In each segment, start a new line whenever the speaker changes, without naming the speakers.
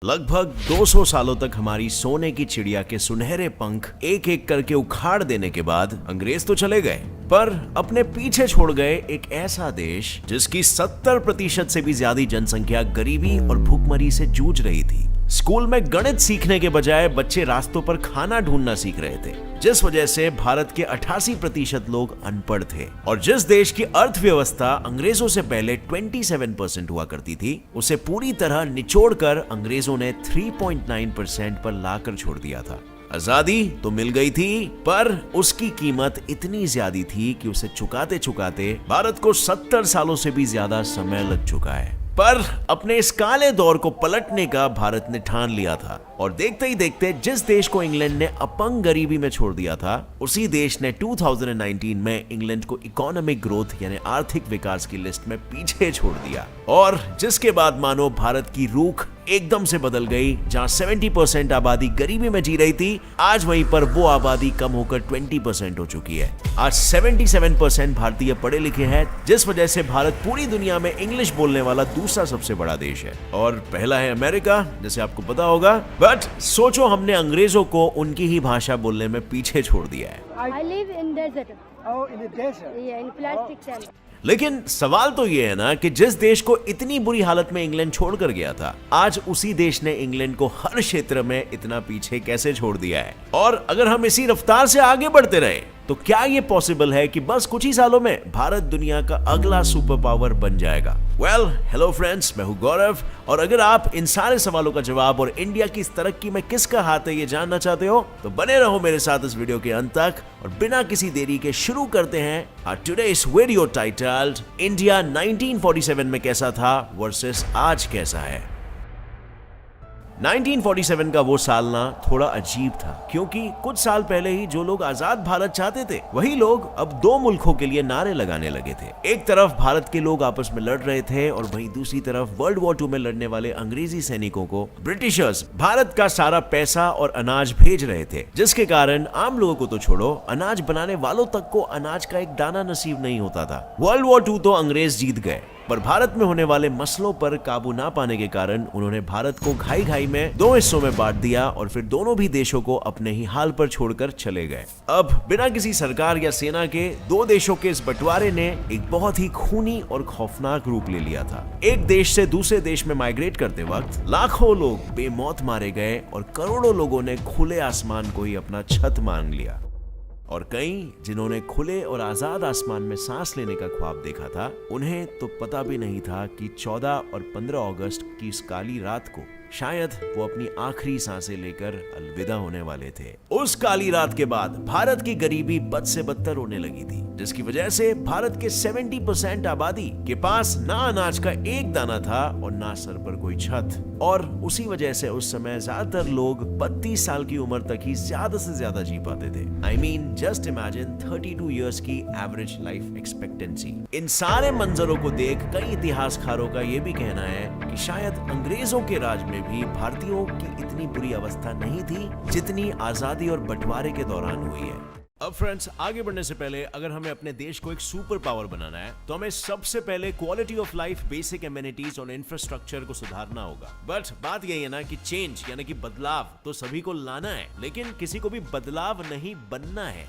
लगभग 200 सालों तक हमारी सोने की चिड़िया के सुनहरे पंख एक एक करके उखाड़ देने के बाद अंग्रेज तो चले गए, पर अपने पीछे छोड़ गए एक ऐसा देश जिसकी 70% से भी ज्यादा जनसंख्या गरीबी और भूखमरी से जूझ रही थी। स्कूल में गणित सीखने के बजाय बच्चे रास्तों पर खाना ढूंढना सीख रहे थे, जिस वजह से भारत के 88% लोग अनपढ़ थे। और जिस देश की अर्थव्यवस्था अंग्रेजों से पहले 27% हुआ करती थी, उसे पूरी तरह निचोड़कर अंग्रेजों ने 3.9% पर लाकर छोड़ दिया था। आजादी तो मिल गई थी, पर उसकी कीमत इतनी ज्यादा थी कि उसे चुकाते चुकाते भारत को 70 सालों से भी ज्यादा समय लग चुका है। पर अपने इस काले दौर को पलटने का भारत ने ठान लिया था, और देखते ही देखते जिस देश को इंग्लैंड ने अपंग गरीबी में छोड़ दिया था, उसी देश ने 2019 में इंग्लैंड को इकोनॉमिक ग्रोथ यानी आर्थिक विकास की लिस्ट में पीछे छोड़ दिया। और जिसके बाद मानो भारत की रूख एकदम से बदल गई। जहां 70% आबादी गरीबी में जी रही थी, आज वहीं पर वो आबादी कम होकर 20% हो चुकी है। आज 77% भारतीय पढ़े लिखे हैं, जिस वजह से भारत पूरी दुनिया में इंग्लिश बोलने वाला दूसरा सबसे बड़ा देश है, और पहला है अमेरिका, जैसे आपको पता होगा। बट सोचो, हमने अंग्रेजों को उनकी ही भाषा बोलने में पीछे छोड़ दिया है।
I live in desert.
Oh, in the desert.
Yeah, in plastic tent.
लेकिन सवाल तो ये है ना कि जिस देश को इतनी बुरी हालत में इंग्लैंड छोड़कर गया था, आज उसी देश ने इंग्लैंड को हर क्षेत्र में इतना पीछे कैसे छोड़ दिया है। और अगर हम इसी रफ्तार से आगे बढ़ते रहे तो क्या ये पॉसिबल है कि बस कुछ ही सालों में भारत दुनिया का अगला सुपर पावर बन जाएगा? हेलो फ्रेंड्स, मैं हूं गौरव, और अगर आप इन सारे सवालों का जवाब और इंडिया की इस तरक्की में किसका हाथ है ये जानना चाहते हो, तो बने रहो मेरे साथ इस वीडियो के अंत तक। और बिना किसी देरी के शुरू करते हैं टुडेस वीडियो टाइटल्ड इंडिया 1947 में कैसा था वर्सेस आज कैसा है। 1947 का वो साल ना थोड़ा अजीब था, क्योंकि कुछ साल पहले ही जो लोग आजाद भारत चाहते थे, वही लोग अब दो मुल्कों के लिए नारे लगाने लगे थे। एक तरफ भारत के लोग आपस में लड़ रहे थे, और वहीं दूसरी तरफ वर्ल्ड वॉर 2 में लड़ने वाले अंग्रेजी सैनिकों को ब्रिटिशर्स भारत का सारा पैसा और अनाज भेज रहे थे, जिसके कारण आम लोगों को तो छोड़ो, अनाज बनाने वालों तक को अनाज का एक दाना नसीब नहीं होता था। वर्ल्ड वॉर 2 तो अंग्रेज जीत गए, पर भारत में होने वाले मसलों पर काबू ना पाने के कारण उन्होंने भारत को घाई घाई में दो हिस्सों में बांट दिया, और फिर दोनों भी देशों को अपने ही हाल पर छोड़कर चले गए। अब बिना किसी सरकार या सेना के दो देशों के इस बंटवारे ने एक बहुत ही खूनी और खौफनाक रूप ले लिया था। एक देश से दूसरे देश में माइग्रेट करते वक्त लाखों लोग बेमौत मारे गए, और करोड़ों लोगों ने खुले आसमान को ही अपना छत मान लिया। और कई जिन्होंने खुले और आजाद आसमान में सांस लेने का ख्वाब देखा था, उन्हें तो पता भी नहीं था कि 14 और 15 अगस्त की इस काली रात को शायद वो अपनी आखिरी सांसें लेकर अलविदा होने वाले थे। उस काली रात के बाद भारत की गरीबी बद से बदतर होने लगी थी, जिसकी वजह से भारत के 70% आबादी के पास ना अनाज का एक दाना था और ना सर पर कोई छत। और उसी वजह से उस समय ज्यादातर लोग 32 साल की उम्र तक ही ज्यादा से ज्यादा जी पाते थे। I mean, just imagine 32 years की एवरेज लाइफ एक्सपेक्टेंसी। इन सारे मंजरों को देख कई इतिहासकारों का ये भी कहना है कि शायद अंग्रेजों के राज में भी भारतीयों की इतनी बुरी अवस्था नहीं थी जितनी आजादी और बंटवारे के दौरान हुई है। अब फ्रेंड्स, आगे बढ़ने से पहले अगर हमें अपने देश को एक सुपर पावर बनाना है, तो हमें सबसे पहले quality of life, basic amenities और इंफ्रास्ट्रक्चर को सुधारना होगा। बट बात यही है ना कि चेंज यानी कि बदलाव तो सभी को लाना है, लेकिन किसी को भी बदलाव नहीं बनना है।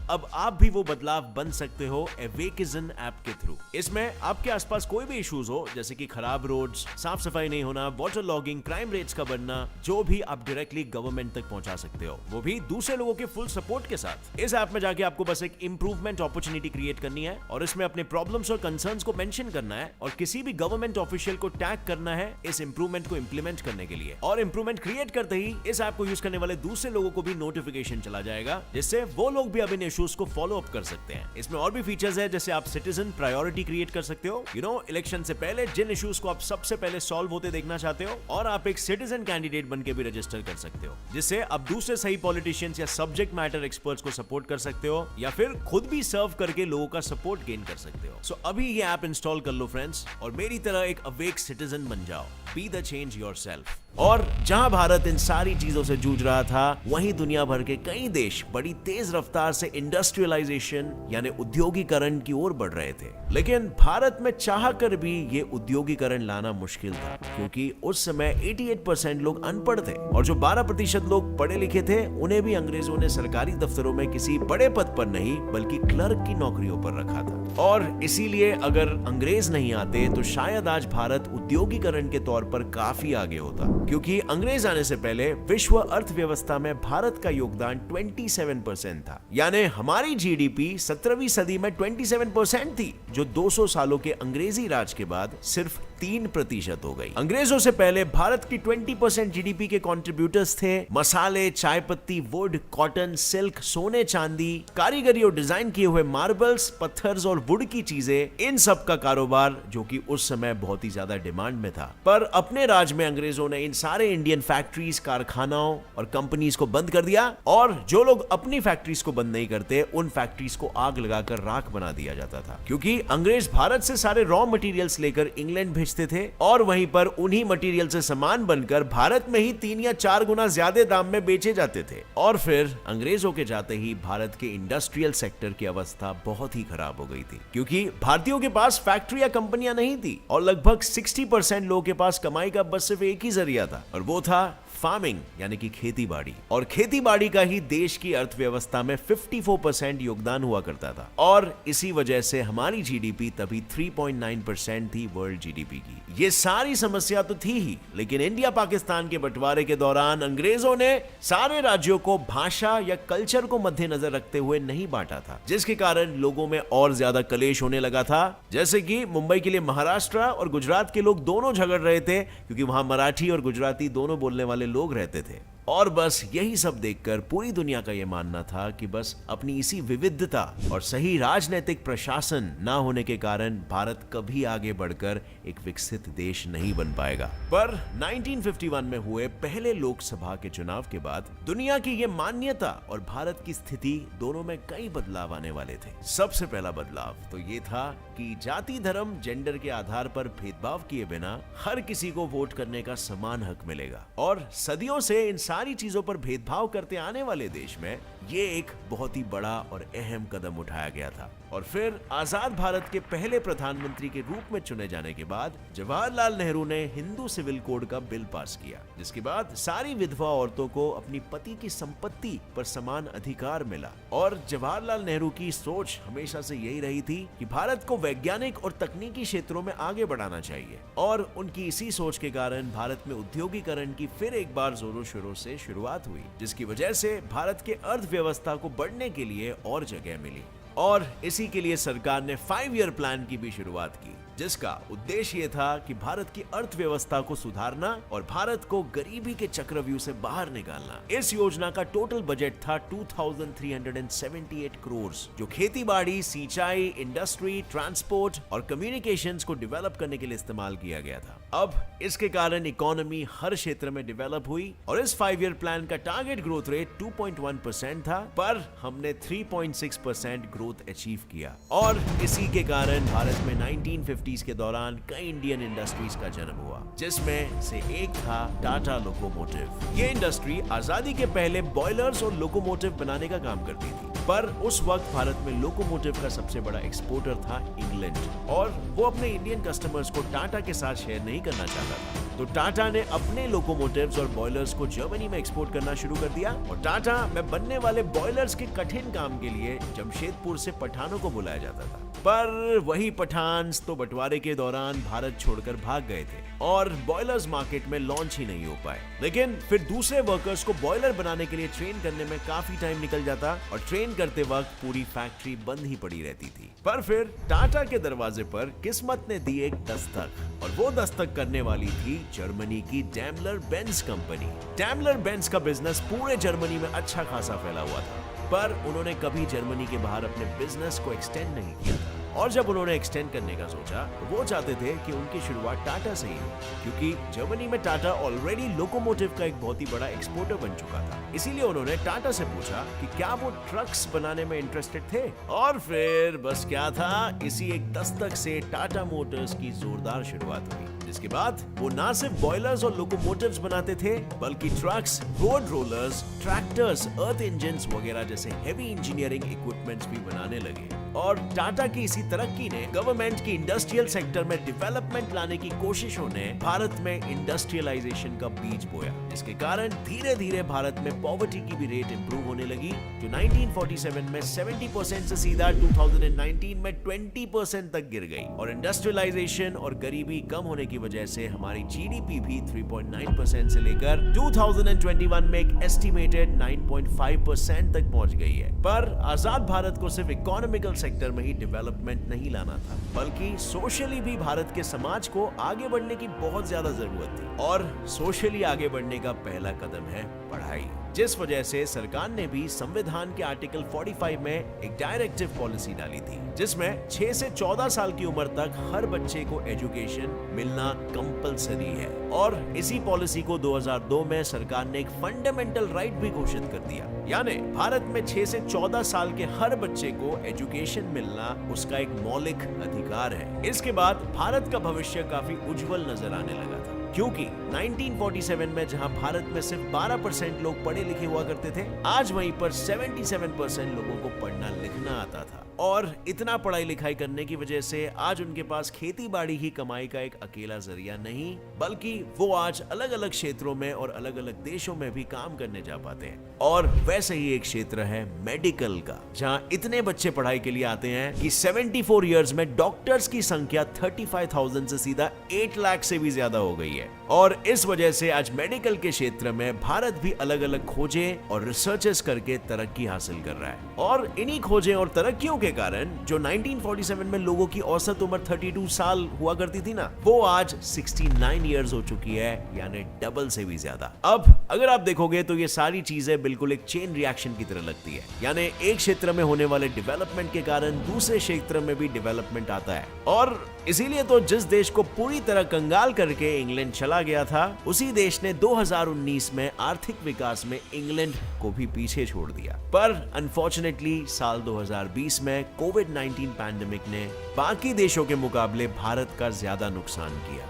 अब आप भी वो बदलाव बन सकते हो अवेकिजन ऐप के थ्रू। इसमें आपके आसपास कोई भी इश्यूज हो, जैसे कि खराब रोड्स, साफ सफाई नहीं होना, वाटर लॉगिंग, क्राइम रेट्स का बढ़ना, जो भी आप डायरेक्टली गवर्नमेंट तक पहुंचा सकते हो, वो भी दूसरे लोगों के फुल सपोर्ट के साथ। इस ऐप में जाके आपको बस एक इंप्रूवमेंट अपॉर्चुनिटी क्रिएट करनी है, और इसमें अपने प्रॉब्लम्स और कंसर्न्स को मेंशन करना है, और किसी भी गवर्नमेंट ऑफिशियल को टैग करना है इस इंप्रूवमेंट को इंप्लीमेंट करने के लिए। और इंप्रूवमेंट क्रिएट करते ही इस ऐप को यूज करने वाले दूसरे लोगों को भी नोटिफिकेशन चला जाएगा, जिससे वो लोग भी अब इन इश्यूज को फॉलो अप कर सकते हैं। इसमें और भी फीचर्स है, जैसे आप सिटीजन प्रायोरिटी क्रिएट कर सकते हो, इलेक्शन से पहले जिन इश्यूज को आप सबसे पहले सॉल्व होते देखना चाहते हो, और आप एक सिटीजन कैंडिडेट बन के भी रजिस्टर कर सकते हो, जिससे आप दूसरे सही पॉलिटिशियंस या सब्जेक्ट मैटर एक्सपर्ट्स को सपोर्ट कर सकते हो, या फिर खुद भी सर्व करके लोगों का सपोर्ट गेन कर सकते हो। सो अभी ये ऐप इंस्टॉल कर लो फ्रेंड्स, और मेरी तरह एक अवेक सिटीजन बन जाओ। Be the change yourself. और जहां भारत इन सारी चीजों से जूझ रहा था, वहीं दुनिया भर के कई देश बड़ी तेज रफ्तार से इंडस्ट्रियलाइजेशन यानी उद्योगीकरण की ओर बढ़ रहे थे। लेकिन भारत में चाहकर भी ये उद्योगीकरण लाना मुश्किल था, क्योंकि उस समय 88% लोग अनपढ़ थे और जो 12% लोग पढ़े लिखे थे, उन्हें भी अंग्रेजों ने सरकारी दफ्तरों में किसी बड़े पद पर नहीं बल्कि क्लर्क की नौकरियों पर रखा था। और इसीलिए अगर अंग्रेज नहीं आते तो शायद आज भारत उद्योगीकरण के तौर पर काफी आगे होता, क्योंकि अंग्रेज आने से पहले विश्व अर्थव्यवस्था में भारत का योगदान 27% था। यानी हमारी जीडीपी 17वीं सदी में 27% थी, जो 200 सालों के अंग्रेजी राज के बाद सिर्फ 3% हो गई। अंग्रेजों से पहले भारत की 20% जीडीपी के कंट्रीब्यूटर्स थे मसाले, चाय पत्ती, वुड, कॉटन, सिल्क, सोने चांदी, कारीगरी और डिजाइन किए हुए मार्बल्स, पत्थर्स और वुड की चीजें, इन सब का कारोबार जो कि उस समय बहुत ही ज्यादा डिमांड में था। पर अपने राज में अंग्रेजों ने इन सारे इंडियन फैक्ट्रीज, कारखानाओं और कंपनीज को बंद कर दिया, और जो लोग अपनी फैक्ट्रीज को बंद नहीं करते, उन फैक्ट्रीज को आग लगाकर राख बना दिया जाता था, क्योंकि अंग्रेज भारत से सारे रॉ मटेरियल्स लेकर इंग्लैंड भेजते थे और वहीं पर उन्हीं मटेरियल से सामान बनकर भारत में ही 3 या 4 गुना ज्यादा दाम में बेचे जाते थे। और फिर अंग्रेजों के जाते ही भारत के इंडस्ट्रियल सेक्टर की अवस्था बहुत ही खराब हो गई थी, क्योंकि भारतीयों के पास फैक्ट्री या कंपनियां नहीं थी और लगभग 60% लोगों के पास कमाई का बस सिर्फ एक ही जरिया था, और वो था फार्मिंग यानी कि खेती बाड़ी। और खेती बाड़ी का ही देश की अर्थव्यवस्था में 54% योगदान हुआ करता था, और इसी वजह से हमारी जीडीपी तभी 3.9% थी वर्ल्ड जीडीपी की। ये सारी समस्या तो थी ही, लेकिन इंडिया पाकिस्तान के बंटवारे के दौरान अंग्रेजों ने सारे राज्यों को भाषा या कल्चर को मद्देनजर रखते हुए नहीं बांटा था, जिसके कारण लोगों में और ज्यादा कलेश होने लगा था। जैसे कि मुंबई के लिए महाराष्ट्र और गुजरात के लोग दोनों झगड़ रहे थे, क्योंकि वहां मराठी और गुजराती दोनों बोलने वाले लोग रहते थे। और बस यही सब देखकर पूरी दुनिया का यह मानना था कि बस अपनी इसी विविधता और सही राजनीतिक प्रशासन ना होने के कारण भारत कभी आगे बढ़कर एक विकसित देश नहीं बन पाएगा। पर 1951 में हुए पहले लोकसभा के चुनाव के बाद दुनिया की यह मान्यता और भारत की स्थिति दोनों में कई बदलाव आने वाले थे। सबसे पहला बदलाव तो ये था कि जाति, धर्म, जेंडर के आधार पर भेदभाव किए बिना हर किसी को वोट करने का समान हक मिलेगा। और सदियों से इन सारी चीजों पर भेदभाव करते आने वाले देश में ये एक बहुत ही बड़ा और अहम कदम उठाया गया था। और फिर आजाद भारत के पहले प्रधानमंत्री के रूप में चुने जाने के बाद जवाहरलाल नेहरू ने हिंदू सिविल कोड का बिल पास किया, जिसके बाद सारी विधवा औरतों को अपनी पति की संपत्ति पर समान अधिकार मिला। और जवाहरलाल नेहरू की सोच हमेशा से यही रही थी कि भारत को वैज्ञानिक और तकनीकी क्षेत्रों में आगे बढ़ाना चाहिए, और उनकी इसी सोच के कारण भारत में उद्योगीकरण की फिर एक बार जोरों शोरों से शुरुआत हुई, जिसकी वजह से भारत के अर्थव्यवस्था को बढ़ने के लिए और जगह मिली। और इसी के लिए सरकार ने 5 ईयर प्लान की भी शुरुआत की, जिसका उद्देश्य ये था कि भारत की अर्थव्यवस्था को सुधारना और भारत को गरीबी के चक्रव्यूह से बाहर निकालना। इस योजना का टोटल बजट था 2378 करोड़, जो खेती बाड़ी, सिंचाई, इंडस्ट्री, ट्रांसपोर्ट और कम्युनिकेशंस को डेवलप करने के लिए इस्तेमाल किया गया था। अब इसके कारण इकोनॉमी हर क्षेत्र में डेवलप हुई, और इस 5 ईयर प्लान का टारगेट ग्रोथ रेट 2.1% था, पर हमने 3.6% ग्रोथ अचीव किया। और इसी के कारण भारत में 1950 के दौरान कई इंडियन इंडस्ट्रीज का जन्म हुआ, जिसमें से एक था टाटा लोकोमोटिव। ये इंडस्ट्री आजादी के पहले बॉयलर्स और लोकोमोटिव बनाने का काम करती थी, पर उस वक्त भारत में लोकोमोटिव का सबसे बड़ा एक्सपोर्टर था इंग्लैंड, और वो अपने इंडियन कस्टमर्स को टाटा के साथ शेयर नहीं करना चाहता था। तो टाटा ने अपने लोकोमोटिव्स और बॉयलर्स को जर्मनी में एक्सपोर्ट करना शुरू कर दिया, और टाटा में बनने वाले बॉयलर्स के कठिन काम के लिए जमशेदपुर से पठानों को बुलाया जाता था। पर वही पठान तो बंटवारे के दौरान भारत छोड़कर भाग गए थे, और बॉयलर्स मार्केट में लॉन्च ही नहीं हो पाए। लेकिन फिर दूसरे वर्कर्स को बॉयलर बनाने के लिए ट्रेन करने में काफी टाइम निकल जाता, और ट्रेन करते वक्त पूरी फैक्ट्री बंद ही पड़ी रहती थी। पर फिर टाटा के दरवाजे पर किस्मत ने दी एक दस्तक, और वो दस्तक करने वाली थी जर्मनी की Daimler Benz company. Daimler Benz का बिजनेस पूरे जर्मनी में अच्छा खासा फैला हुआ था, पर उन्होंने कभी जर्मनी के बाहर अपने बिजनेस को एक्सटेंड नहीं किया था। और जब उन्होंने एक्सटेंड करने का सोचा तो वो चाहते थे कि उनकी शुरुआत टाटा से ही हो, क्योंकि जर्मनी में टाटा ऑलरेडी लोकोमोटिव का एक बहुत ही बड़ा एक्सपोर्टर बन चुका था। इसीलिए उन्होंने टाटा से पूछा कि क्या वो ट्रक्स बनाने में इंटरेस्टेड थे, और फिर बस क्या था, इसी एक दस्तक से टाटा मोटर्स की जोरदार शुरुआत हुई, जिसके बाद वो ना सिर्फ बॉयलर्स और लोकोमोटिव्स बनाते थे बल्कि ट्रक्स, रोड रोलर्स, ट्रैक्टर्स, अर्थ इंजन्स वगैरह जैसे हेवी इंजीनियरिंग इक्विपमेंट्स भी बनाने लगे। और टाटा की इसी तरक्की ने गवर्नमेंट की इंडस्ट्रियल सेक्टर में डेवलपमेंट लाने की कोशिशों ने भारत में इंडस्ट्रियलाइजेशन का बीज बोया, जिसके कारण धीरे धीरे भारत में पॉवर्टी की भी रेट इंप्रूव होने लगी, जो 1947 में 70% से सीधा 2019 में 20% तक गिर गई। और इंडस्ट्रियलाइजेशन और गरीबी कम होने की वजह से हमारी जीडीपी भी 3.9% से लेकर 2021 में एक एस्टिमेटेड 9.5% तक पहुंच गई है। पर आजाद भारत को सिर्फ इकोनॉमिकल सेक्टर में ही डेवलपमेंट नहीं लाना था, बल्कि सोशली भी भारत के समाज को आगे बढ़ने की बहुत ज्यादा जरूरत थी। और सोशली आगे बढ़ने का पहला कदम है पढ़ाई, जिस वजह से सरकार ने भी संविधान के आर्टिकल 45 में एक डायरेक्टिव पॉलिसी डाली थी, जिसमें 6 से 14 साल की उम्र तक हर बच्चे को एजुकेशन मिलना कंपलसरी है। और इसी पॉलिसी को 2002 में सरकार ने एक फंडामेंटल राइट भी घोषित कर दिया, यानी भारत में 6 से 14 साल के हर बच्चे को एजुकेशन मिलना उसका एक मौलिक अधिकार है। इसके बाद भारत का भविष्य काफी उज्जवल नजर आने लगा था, क्योंकि 1947 में जहां भारत में सिर्फ 12% लोग पढ़े लिखे हुआ करते थे, आज वहीं पर 77% लोगों को पढ़ना लिखना आता था। और इतना पढ़ाई लिखाई करने की वजह से आज उनके पास खेती बाड़ी ही कमाई का एक अकेला जरिया नहीं, बल्कि वो आज अलग अलग क्षेत्रों में और अलग अलग देशों में भी काम करने जा पाते हैं। और वैसे ही एक क्षेत्र है मेडिकल का, जहां इतने बच्चे पढ़ाई के लिए आते हैं कि 74 इयर्स में डॉक्टर्स की संख्या 35,000 से सीधा 8 लाख से भी ज्यादा हो गई है। और इस वजह से आज मेडिकल के क्षेत्र में भारत भी अलग अलग खोजें और रिसर्चेस करके तरक्की हासिल कर रहा है। और इन्हीं खोजें और तरक्कियों के कारण जो 1947 में लोगों की औसत उम्र 32 साल हुआ करती थी ना, वो आज 69 इयर्स हो चुकी है, यानी डबल से भी ज्यादा। अब अगर आप देखोगे तो ये सारी चीजें बिल्कुल एक चेन रिएक्शन की तरह लगती है, यानी एक क्षेत्र में होने वाले डेवलपमेंट के कारण दूसरे क्षेत्र में भी डेवलपमेंट आता है। और इसीलिए तो जिस देश को पूरी तरह कंगाल करके इंग्लैंड चला गया था, उसी देश ने 2019 में आर्थिक विकास में इंग्लैंड को भी पीछे छोड़ दिया। पर अनफॉर्चुनेटली साल 2020 में कोविड-19 पैंडेमिक ने बाकी देशों के मुकाबले भारत का ज्यादा नुकसान किया,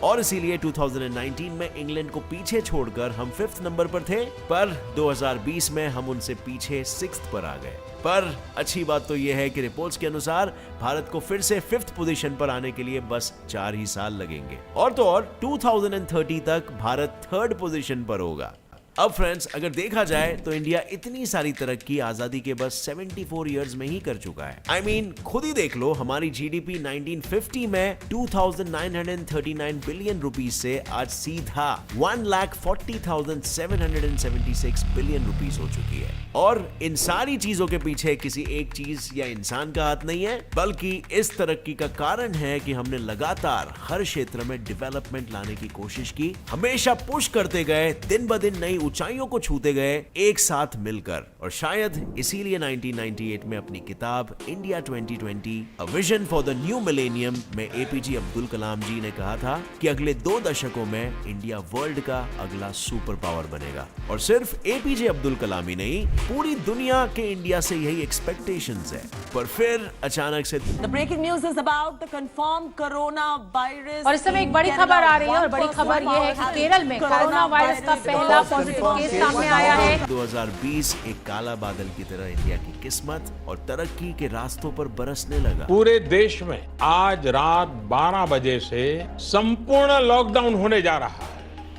और इसीलिए 2019 में इंग्लैंड को पीछे छोड़कर हम 5th नंबर पर थे, पर 2020 में हम उनसे पीछे 6th पर आ गए। पर अच्छी बात तो यह है कि रिपोर्ट्स के अनुसार भारत को फिर से 5th पोजीशन पर आने के लिए बस 4 ही साल लगेंगे, और तो और 2030 तक भारत 3rd पोजीशन पर होगा। अब फ्रेंड्स, अगर देखा जाए तो इंडिया इतनी सारी तरक्की आजादी के बस 74 इयर्स में ही कर चुका है। I mean, खुद ही देख लो, हमारी जीडीपी 1950 में 2,939 बिलियन रुपीस से आज सीधा 1,40,776 बिलियन रुपीस हो चुकी है। और इन सारी चीजों के पीछे किसी एक चीज या इंसान का हाथ नहीं है, बल्कि इस तरक्की का कारण है कि हमने लगातार हर क्षेत्र में डेवलपमेंट लाने की कोशिश की, हमेशा पुश करते गए, दिन ब दिन नई ऊंचाइयों को छूते गए, एक साथ मिलकर। और शायद इसीलिए 1998 में अपनी किताब India 2020 a vision for the new millennium में एपीजे अब्दुल कलाम जी ने कहा था कि अगले 2 दशकों में इंडिया वर्ल्ड का अगला सुपर पावर बनेगा। और सिर्फ एपीजे अब्दुल कलाम ही नहीं, पूरी दुनिया के इंडिया से यही एक्सपेक्टेशंस है। पर फिर अचानक से
The breaking news is about the confirmed coronavirus.
और इस समय एक बड़ी खबर आ रही है, और बड़ी खबर यह है कि केरल में कोरोना वायरस का पहला पॉजिटिव केस सामने आया है।
2020 एक काला बादल की तरह इंडिया की किस्मत और तरक्की के रास्तों पर बरसने लगा।
पूरे देश में आज रात 12 बजे से संपूर्ण लॉकडाउन होने जा रहा है।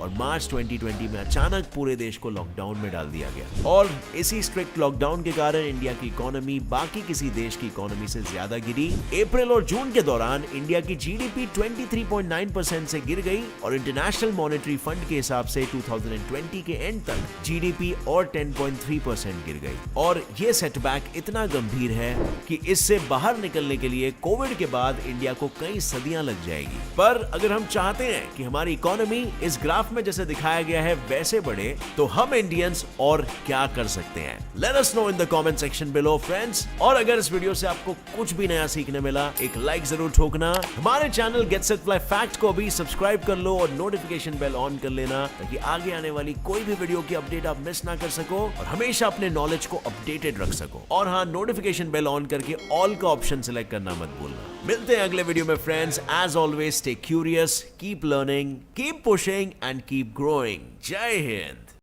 और मार्च 2020 में अचानक पूरे देश को लॉकडाउन में डाल दिया गया। और इसी स्ट्रिक्ट लॉकडाउन के कारण इंडिया की इकोनॉमी बाकी किसी देश की इकोनॉमी से ज्यादा गिरी। अप्रैल और जून के दौरान इंडिया की जीडीपी 23.9% से गिर गई, और इंटरनेशनल मॉनेटरी फंड के हिसाब से 2020 के एंड तक जीडीपी और 10.3% गिर गई। और ये सेटबैक इतना गंभीर है कि इससे बाहर निकलने के लिए कोविड के बाद इंडिया को कई सदियां लग जाएगी। पर अगर हम चाहते हैं कि हमारी इकोनॉमी इस ग्राफ में जैसे दिखाया गया है वैसे बढ़े तो हम इंडियंस और क्या कर सकते हैं? Let us know in the comment section below friends. और अगर इस वीडियो से आपको कुछ भी नया सीखने मिला, एक लाइक जरूर ठोकना। हमारे channel get set fly fact को भी सब्सक्राइब कर लो और नोटिफिकेशन बेल ऑन कर लेना, ताकि आगे आने वाली कोई भी वीडियो की अपडेट आप मिस ना कर सको और हमेशा अपने नॉलेज को अपडेटेड रख सको। और हाँ, नोटिफिकेशन बेल ऑन करके ऑल का ऑप्शन सिलेक्ट करना मत भूलना। मिलते हैं अगले वीडियो में friends. As always stay curious, keep learning, keep pushing and keep growing. जय हिंद।